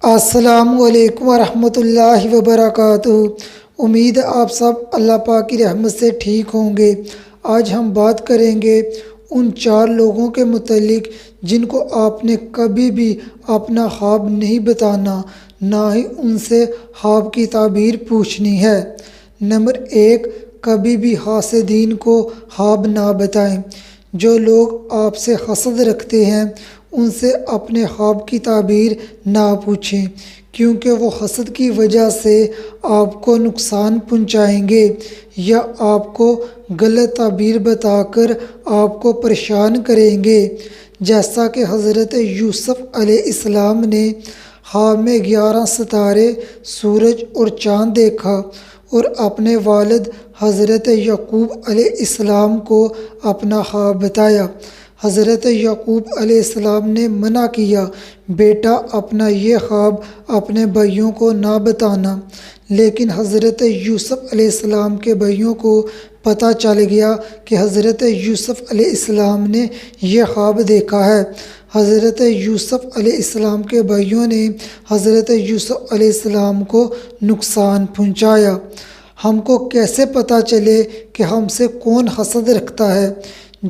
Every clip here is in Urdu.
السلام علیکم ورحمۃ اللہ وبرکاتہ۔ امید ہے آپ سب اللہ پاک کی رحمت سے ٹھیک ہوں گے۔ آج ہم بات کریں گے ان 4 لوگوں کے متعلق جن کو آپ نے کبھی بھی اپنا خواب نہیں بتانا، نہ ہی ان سے خواب کی تعبیر پوچھنی ہے۔ نمبر 1، کبھی بھی حاسدین کو خواب نہ بتائیں۔ جو لوگ آپ سے حسد رکھتے ہیں ان سے اپنے خواب کی تعبیر نہ پوچھیں، کیونکہ وہ حسد کی وجہ سے آپ کو نقصان پہنچائیں گے یا آپ کو غلط تعبیر بتا کر آپ کو پریشان کریں گے۔ جیسا کہ حضرت یوسف علیہ السلام نے خواب میں 11 ستارے، سورج اور چاند دیکھا اور اپنے والد حضرت یعقوب علیہ السلام کو اپنا خواب بتایا۔ حضرت یعقوب علیہ السلام نے منع کیا، بیٹا اپنا یہ خواب اپنے بھائیوں کو نہ بتانا، لیکن حضرت یوسف علیہ السلام کے بھائیوں کو پتہ چل گیا کہ حضرت یوسف علیہ السلام نے یہ خواب دیکھا ہے۔ حضرت یوسف علیہ السلام کے بھائیوں نے حضرت یوسف علیہ السلام کو نقصان پہنچایا۔ ہم کو کیسے پتہ چلے کہ ہم سے کون حسد رکھتا ہے؟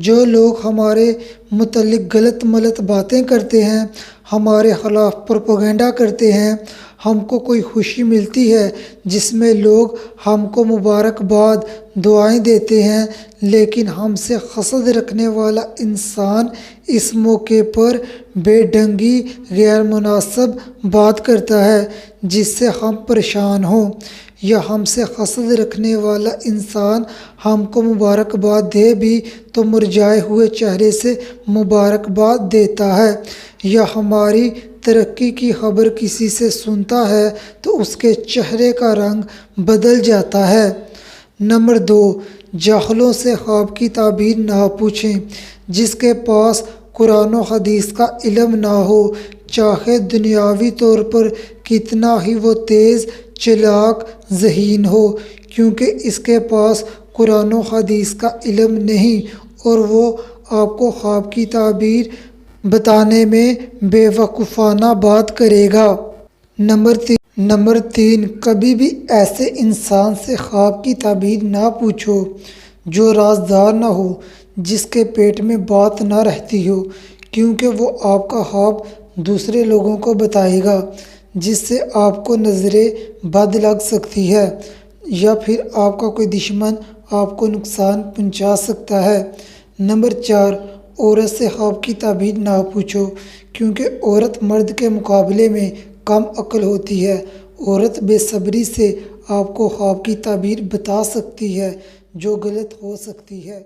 جو لوگ ہمارے متعلق غلط ملت باتیں کرتے ہیں، ہمارے خلاف پروپیگنڈا کرتے ہیں، ہم کو کوئی خوشی ملتی ہے جس میں لوگ ہم کو مبارکباد دعائیں دیتے ہیں، لیکن ہم سے حسد رکھنے والا انسان اس موقع پر بے ڈھنگی غیر مناسب بات کرتا ہے جس سے ہم پریشان ہوں، یا ہم سے حسد رکھنے والا انسان ہم کو مبارکباد دے بھی تو مرجھائے ہوئے چہرے سے مبارکباد دیتا ہے، یا ہماری ترقی کی خبر کسی سے سنتا ہے تو اس کے چہرے کا رنگ بدل جاتا ہے۔ نمبر 2، جاہلوں سے خواب کی تعبیر نہ پوچھیں۔ جس کے پاس قرآن و حدیث کا علم نہ ہو، چاہے دنیاوی طور پر کتنا ہی وہ تیز، چلاک، ذہین ہو، کیونکہ اس کے پاس قرآن و حدیث کا علم نہیں اور وہ آپ کو خواب کی تعبیر بتانے میں بے وقوفانہ بات کرے گا۔ نمبر 3، کبھی بھی ایسے انسان سے خواب کی تعبیر نہ پوچھو جو رازدار نہ ہو، جس کے پیٹ میں بات نہ رہتی ہو، کیونکہ وہ آپ کا خواب دوسرے لوگوں کو بتائے گا، جس سے آپ کو نظر بد لگ سکتی ہے، یا پھر آپ کا کوئی دشمن آپ کو نقصان پہنچا سکتا ہے۔ نمبر 4، عورت سے خواب کی تعبیر نہ پوچھو، کیونکہ عورت مرد کے مقابلے میں کم عقل ہوتی ہے۔ عورت بے صبری سے آپ کو خواب کی تعبیر بتا سکتی ہے جو غلط ہو سکتی ہے۔